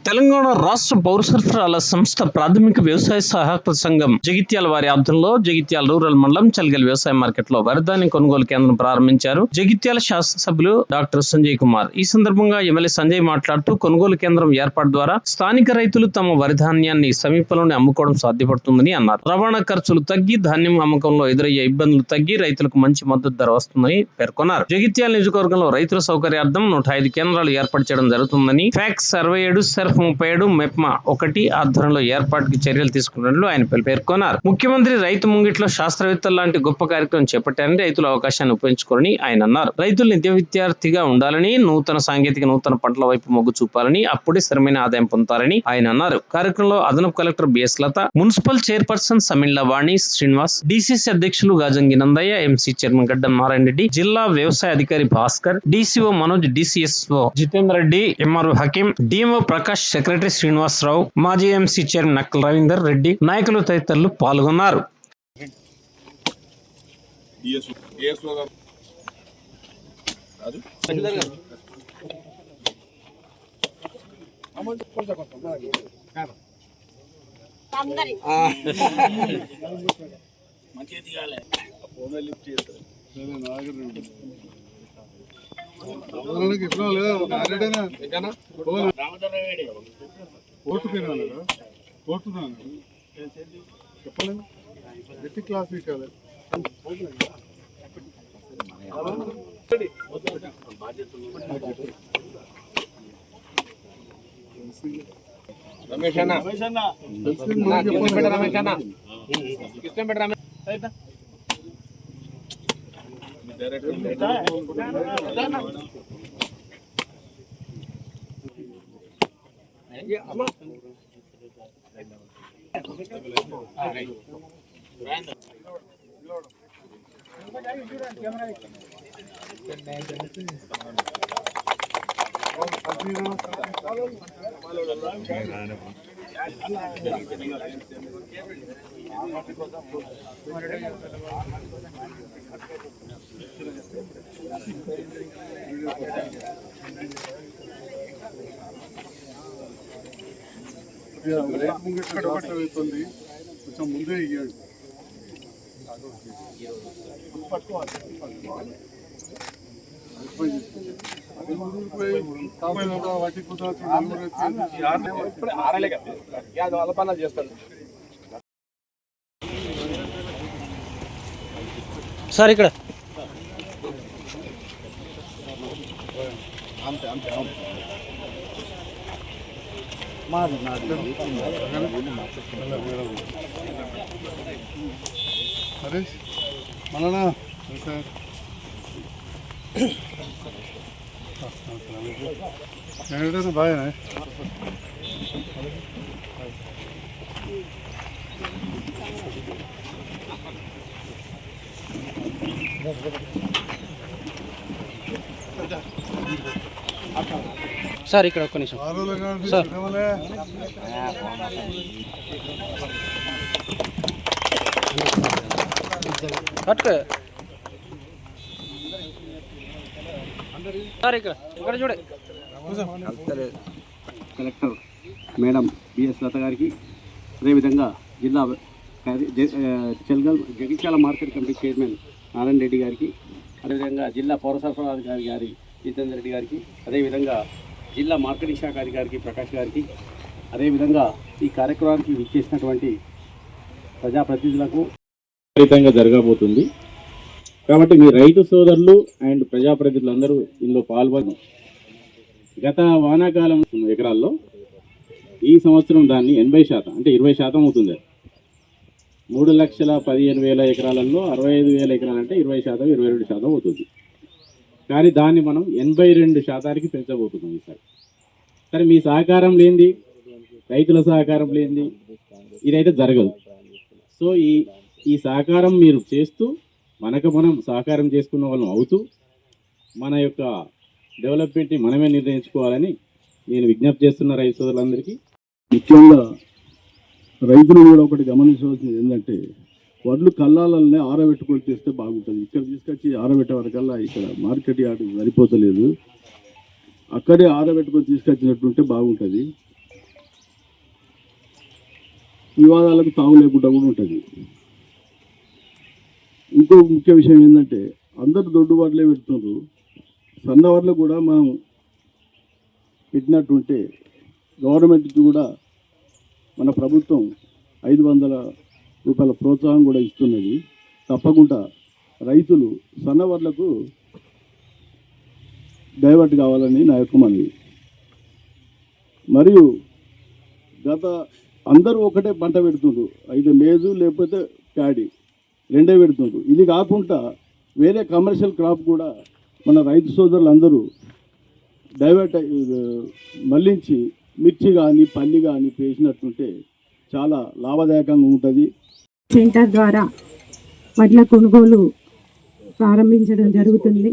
తెలంగాణ రాష్ట్ర పౌర సరఫరాల సంస్థ ప్రాథమిక వ్యవసాయ సహాయక సంఘం జగిత్యాల వారి ఆధ్వర్యంలో జగిత్యాల రూరల్ మండలం చల్గల్ వ్యవసాయ మార్కెట్ లో వరిధాన్యం కొనుగోలు కేంద్రం ప్రారంభించారు. జగిత్యాల శాసనసభ్యులు డాక్టర్ సంజయ్ కుమార్ ఈ సందర్భంగా ఎమ్మెల్యే సంజయ్ మాట్లాడుతూ కొనుగోలు కేంద్రం ఏర్పాటు ద్వారా స్థానిక రైతులు తమ వరిధాన్యాన్ని సమీపంలోనే అమ్ముకోవడం సాధ్యపడుతుందని అన్నారు. రవాణా ఖర్చులు తగ్గి ధాన్యం అమ్మకంలో ఎదురయ్యే ఇబ్బందులు తగ్గి రైతులకు మంచి మద్దతు ధర వస్తుందని పేర్కొన్నారు. జగిత్యాల నియోజకవర్గంలో రైతుల సౌకర్యార్థం 105 కేంద్రాలు ఏర్పాటు చేయడం జరుగుతుందని ఫ్యాక్స్ 67 సెర్ఫ్ 37 మెప్మా 1 ఆధ్వర్యంలో ఏర్పాటుకి చర్యలు తీసుకున్నట్లు ఆయన పేర్కొన్నారు. ముఖ్యమంత్రి రైతు ముంగిట్లో శాస్త్రవేత్తల లాంటి గొప్ప కార్యక్రమం చేపట్టారని రైతుల అవకాశాన్ని ఉపయోగించుకోవాలని ఆయన అన్నారు. రైతులు నిత్య విద్యార్థిగా ఉండాలని, నూతన సాంకేతిక నూతన పంటల వైపు మొగ్గు చూపాలని, అప్పుడే స్థిరమైన ఆదాయం పొందుతారని ఆయన అన్నారు. కార్యక్రమంలో అదనపు కలెక్టర్ బిఎస్ లత, మున్సిపల్ చైర్పర్సన్ సమిళ్ల వాణి శ్రీనివాస్, డిసిసి అధ్యక్షులు గాజంగి నందయ్య, ఎంసీ చైర్మన్ గడ్డం నారాయణ రెడ్డి, జిల్లా వ్యవసాయ అధికారి Bhaskar, DCO Manoj, DCSO Jitender Reddy, MRO Hakim, DMO Prakash, secretary Srinivasarao, మాజీ ఎంసీ చైర్మన్ నక్కల రవీందర్ రెడ్డి, నాయకులు తదితరులు పాల్గొన్నారు. చెప్పలేదు ఎట్టి క్లాస్ కాదు రమేష్ అన్న రమేష్ అన్న అవుతుంది కొంచెం ముందే ఇయ్యాడు సార్ ఇక్కడ అంతే అంతే హరీష్ మళ్ళా సార్ బాగా సార్ ఇక్కడ ఒక్క నిమిషం సార్ పట్టుకో సార్ ఇక్కడ చూడే కలెక్టర్ మేడం బిఎస్ లత గారికి, అదేవిధంగా జిల్లా Jagtial market committee chairman Narayana Reddy గారికి, అదేవిధంగా జిల్లా పౌర సరఫరా అధికారి గారి జితేందర్ రెడ్డి గారికి, అదేవిధంగా జిల్లా మార్కెటింగ్ శాఖ అధికారికి ప్రకాష్ గారికి, అదేవిధంగా ఈ కార్యక్రమానికి విచ్చేసినటువంటి ప్రజాప్రతినిధులకు ఫలితంగా జరగబోతుంది. కాబట్టి మీ రైతు సోదరులు అండ్ ప్రజాప్రతినిధులందరూ ఇందులో పాల్గొని గత వానాకాలం ఎకరాల్లో ఈ సంవత్సరం దాన్ని 80% అంటే 20% అవుతుంది. 3,15,000 ఎకరాలలో 65,000 ఎకరాలంటే 20%, 22% అవుతుంది. కానీ దాన్ని మనం 82% పెంచబోతున్నాం ఈసారి. సరే, మీ సహకారం లేనిది, రైతుల సహకారం లేనిది ఇదైతే జరగదు. సో ఈ సహకారం మీరు చేస్తూ మనం సహకారం చేసుకున్న వాళ్ళం అవుతూ మన యొక్క డెవలప్మెంట్ని మనమే నిర్ణయించుకోవాలని నేను విజ్ఞప్తి చేస్తున్న రైతు సోదరులందరికీ. ముఖ్యంగా రైతులు కూడా ఒకటి గమనించవలసింది ఏంటంటే, వడ్లు కల్లాలనే ఆరబెట్టుకొని చేస్తే బాగుంటుంది. ఇక్కడ తీసుకొచ్చి ఆరబెట్టే వరకల్లా ఇక్కడ మార్కెట్ యార్డ్ సరిపోతలేదు. అక్కడే ఆరబెట్టుకొని తీసుకొచ్చినట్టుంటే బాగుంటుంది. వివాదాలకు తావు లేకుండా కూడా ఉంటుంది. ఇంకో ముఖ్య విషయం ఏంటంటే అందరు దొడ్డు వాటిలే పెడుతున్నారు, సన్న వాటిలో కూడా మనం పెట్టినట్టుంటే గవర్నమెంట్కి కూడా మన ప్రభుత్వం 500 రూపాయల ప్రోత్సాహం కూడా ఇస్తున్నది. తప్పకుండా రైతులు సన్న వడ్లకు డైవర్ట్ కావాలని నా యొక్క మనవి. మరియు గత అందరూ ఒకటే పంట పెడుతుండ్రు, అయితే మేజు లేకపోతే ప్యాడీ రెండే పెడుతుండ్రు. ఇది కాకుండా వేరే కమర్షియల్ క్రాప్ కూడా మన రైతు సోదరులు అందరూ డైవర్ట్ మళ్ళించి మిర్చి కానీ పల్లి కానీ వేసినట్టుంటే చాలా లాభదాయకంగా ఉంటుంది. సెంటర్ ద్వారా వడ్ల కొనుగోలు ప్రారంభించడం జరుగుతుంది.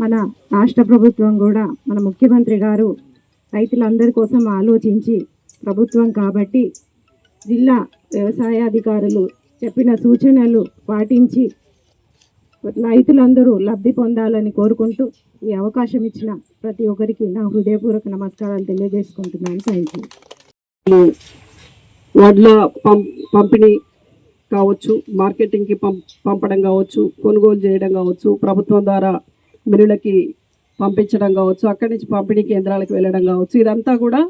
మన రాష్ట్ర ప్రభుత్వం కూడా మన ముఖ్యమంత్రి గారు రైతులందరి కోసం ఆలోచించి ప్రభుత్వం కాబట్టి జిల్లా వ్యవసాయాధికారులు చెప్పిన సూచనలు పాటించి రైతులందరూ లబ్ధి పొందాలని కోరుకుంటూ ఈ అవకాశం ఇచ్చిన ప్రతి ఒక్కరికి నా హృదయపూర్వక నమస్కారాలు తెలియజేసుకుంటున్నాను. Thank you. వడ్ల పంపిణీ కావచ్చు, మార్కెటింగ్కి పంపడం కావచ్చు, కొనుగోలు చేయడం కావచ్చు, ప్రభుత్వం ద్వారా మిల్లులకి పంపించడం కావచ్చు, అక్కడి నుంచి పంపిణీ కేంద్రాలకు వెళ్ళడం కావచ్చు, ఇదంతా కూడా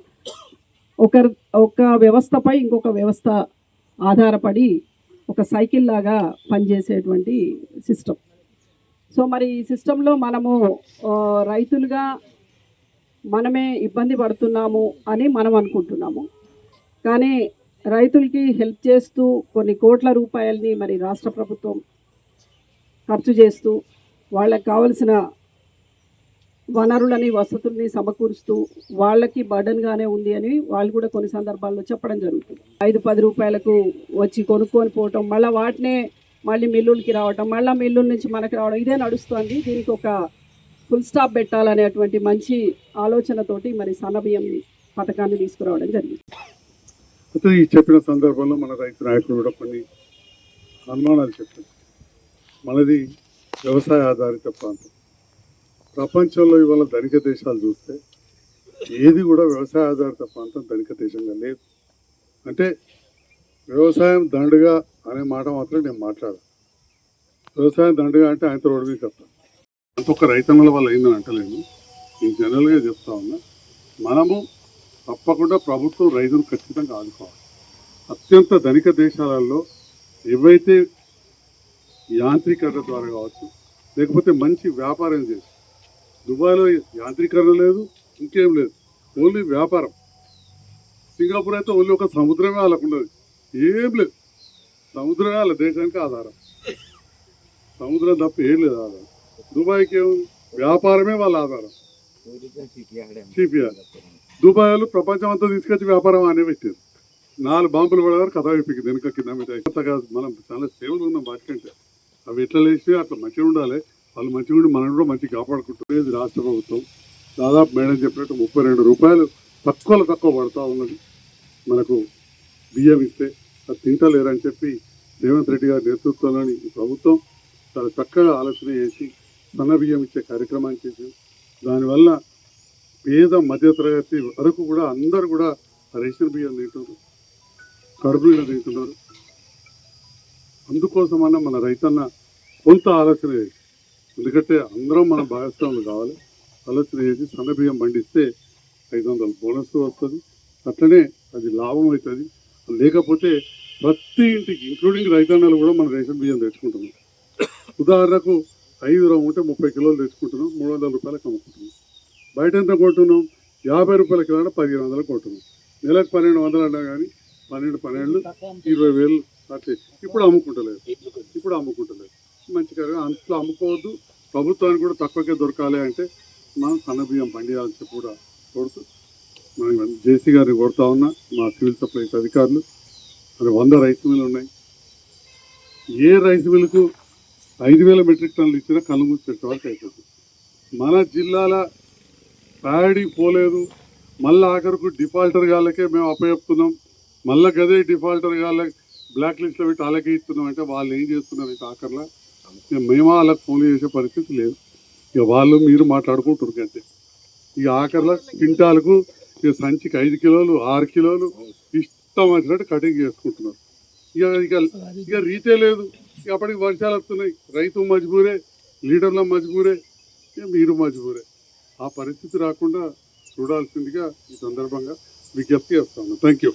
ఒక వ్యవస్థపై ఇంకొక వ్యవస్థ ఆధారపడి ఒక సైకిల్ లాగా పనిచేసేటువంటి సిస్టమ్. సో మరి ఈ సిస్టంలో మనము రైతులుగా మనమే ఇబ్బంది పడుతున్నాము అని మనం అనుకుంటున్నాము. కానీ రైతులకి హెల్ప్ చేస్తూ కొన్ని కోట్ల రూపాయలని మరి రాష్ట్ర ప్రభుత్వం ఖర్చు చేస్తూ వాళ్ళకి కావలసిన వనరులని వసతుల్ని సమకూరుస్తూ వాళ్ళకి బర్డన్గానే ఉంది అని వాళ్ళు కూడా కొన్ని సందర్భాల్లో చెప్పడం జరుగుతుంది. 5-10 రూపాయలకు వచ్చి కొనుక్కొని పోవటం, మళ్ళీ వాటినే మళ్ళీ మిల్లులకి రావటం, మళ్ళీ మిల్లుల నుంచి మనకి రావడం, ఇదే నడుస్తుంది. దీనికి ఒక ఫుల్ స్టాప్ పెట్టాలనేటువంటి మంచి ఆలోచనతోటి మరి సన్నబియ్యం పథకాన్ని తీసుకురావడం జరిగింది. అయితే ఈ చెప్పిన సందర్భంలో మన రైతు నాయకులు కూడా కొన్ని అనుమానాలు చెప్పారు. మనది వ్యవసాయ ఆధారిత ప్రాంతం. ప్రపంచంలో ఇవాళ ధనిక దేశాలు చూస్తే ఏది కూడా వ్యవసాయ ఆధారిత ప్రాంతం ధనిక దేశంగా లేదు. అంటే వ్యవసాయం దండుగా అనే మాట మాత్రం నేను మాట్లాడాను. వ్యవసాయం దండుగా అంటే ఆయనతో రోడ్డు చెప్తాను, అంత ఒక్క రైతన్నల వల్ల అయిందని అంటలేను, నేను జనరల్గా చెప్తా ఉన్నా. మనము తప్పకుండా ప్రభుత్వం రైతును ఖచ్చితంగా ఆదుకోవాలి. అత్యంత ధనిక దేశాలలో ఏవైతే యాంత్రీకరణ ద్వారా కావచ్చు, లేకపోతే మంచి వ్యాపారం చేసి, దుబాయ్లో యాంత్రీకరణ లేదు, ఇంకేం లేదు, ఓన్లీ వ్యాపారం. సింగపూర్ అయితే ఓన్లీ ఒక సముద్రమే వాళ్ళకు ఉన్నది, ఏం లేదు. సముద్రమే వాళ్ళ దేశానికి ఆధారం, సముద్రం తప్ప ఏం లేదు ఆధారం. దుబాయ్కి ఏముంది, వ్యాపారమే వాళ్ళ ఆధారం. సిపిఆర్ దుబాయ్లో ప్రపంచం అంతా తీసుకొచ్చి వ్యాపారం అనే పెట్టారు. 4 బాంబులు పడేవారు కథ అయిపోయింది వెనుక కింద మీద. కాదు, మనం చాలా సేవలు ఉన్నాం వాటికంటే. అవి ఎట్లా లేచి అట్లా మంచిగా ఉండాలి, వాళ్ళు మంచిగా ఉండి మనం కూడా మంచిగా కాపాడుకుంటుంది. రాష్ట్ర ప్రభుత్వం దాదాపు మేడం చెప్పినట్టు 32 రూపాయలు తక్కువ పడుతూ ఉన్నది. మనకు బియ్యం ఇస్తే అది తింటలేరని చెప్పి రేవంత్ రెడ్డి గారి నేతృత్వంలోని ఈ ప్రభుత్వం చాలా చక్కగా ఆలోచన చేసి సన్న బియ్యం ఇచ్చే కార్యక్రమాన్ని చేసింది. దానివల్ల పేద మధ్యతరగతి వరకు కూడా అందరూ కూడా రేషన్ బియ్యం తింటున్నారు, కడుపు నీళ్ళు తింటున్నారు. అందుకోసమన్నా మన రైతన్న కొంత ఆలోచన చేసి, ఎందుకంటే అందరం మనం భాగస్వాములు కావాలి, ఆలోచన చేసి సన్న బియ్యం పండిస్తే 500 బోనస్ వస్తుంది. అట్లనే అది లాభం అవుతుంది. లేకపోతే ప్రతి ఇంటికి ఇంక్లూడింగ్ రైతన్నలు కూడా మనం రేషన్ బియ్యం తెచ్చుకుంటున్నాం. ఉదాహరణకు 5 ఉంటే 30 కిలోలు తెచ్చుకుంటున్నాం, 300 రూపాయలకు అమ్ముకుంటున్నాం. బయట ఎంత కొంటున్నాం, 50 రూపాయల కిలో 1500 కొంటున్నాం. నెలకు 1200 అన్నా కానీ 12 20,000 అట్లే. ఇప్పుడు అమ్ముకుంటలేదు. మంచి కాదు, అంతలో అమ్ముకోవద్దు. ప్రభుత్వానికి కూడా తక్కువకే దొరకాలి అంటే మనం సన్న బియ్యం పండియాలని చెప్పి కూడా కోరుతూ మనం జేసీ గారిని కోరుతా ఉన్నా, మా సివిల్ సప్లైస్ అధికారులు. అది 100 రైస్ మిల్లు ఉన్నాయి. ఏ రైస్ మిల్లుకు 5,000 మెట్రిక్ టన్నులు ఇచ్చినా కళ్ళు మూసి వరకు అవుతుంది. మన జిల్లాల ప్యాడీ పోలేదు, మళ్ళీ ఆఖరకు డిఫాల్టర్ గాళ్ళకే మేము అప్పచెప్తున్నాం. మళ్ళీ గదే డిఫాల్టర్ గాళ్ళకి బ్లాక్ లిస్ట్లో పెట్టి అలాగే ఇస్తున్నాం. అంటే వాళ్ళు ఏం చేస్తున్నారంటే ఆఖరిలో మేము వాళ్ళకి ఫోన్లు చేసే పరిస్థితి లేదు. ఇక వాళ్ళు మీరు మాట్లాడుకుంటారు కంటే. ఇక ఆఖరిలో క్వింటాలకు ఇక సంచికి 5 కిలోలు 6 కిలోలు ఇష్టం వచ్చినట్టు కటింగ్ చేసుకుంటున్నారు. ఇక ఇక ఇక రీతే లేదు. ఇక అప్పటికి వర్షాలు వస్తున్నాయి, రైతు మజ్బూరే, లీడర్ల మజ్బూరే, ఇక మీరు మజ్బూరే. ఆ పరిస్థితి రాకుండా చూడాల్సిందిగా ఈ సందర్భంగా విజ్ఞప్తి చేస్తాను. Thank you.